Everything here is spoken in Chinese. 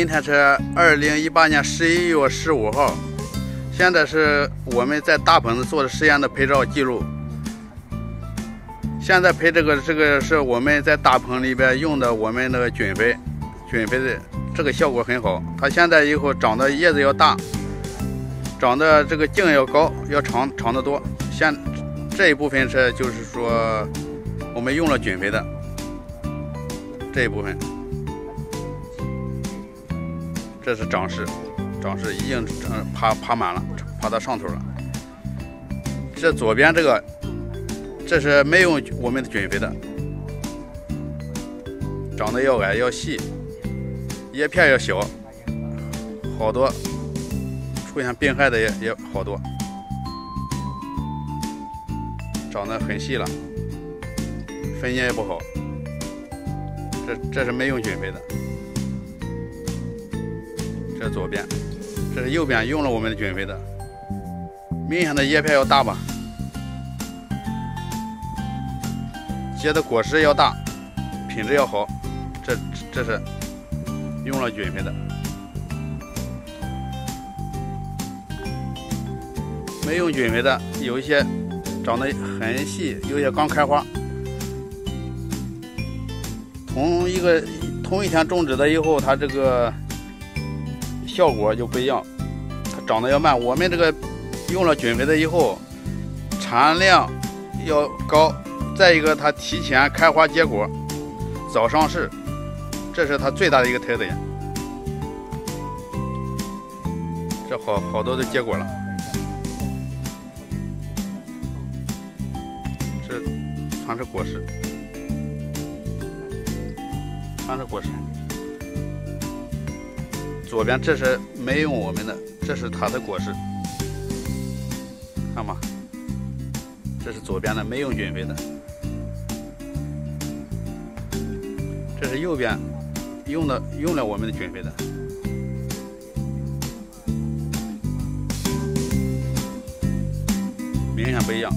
今天是2018年11月15号，现在是我们在大棚子做的实验的拍照记录。现在拍这个是我们在大棚里边用的我们那个菌肥的，这个效果很好。它现在以后长的叶子要大，长的这个茎要高，要长得多。这一部分是就是说我们用了菌肥的这一部分。这是长势已经爬满了，爬到上头了。这左边这是没用我们的菌肥的，长得要矮要细，叶片要小，好多出现病害的也好多，长得很细了，分叶也不好。这是没用菌肥的。这是左边，这是右边用了我们的菌肥的，明显的叶片要大吧，结的果实要大，品质要好。这是用了菌肥的，没用菌肥的有一些长得很细，有些刚开花。同一天种植的以后，它这个效果就不一样，它长得要慢。我们这个用了菌肥的以后，产量要高，再一个它提前开花结果，早上市，这是它最大的一个特点。这好多都结果了，这全是果实，左边这是没用我们的，这是它的果实，看吧，这是左边的没用菌肥的，这是右边用了我们的菌肥的，明显不一样。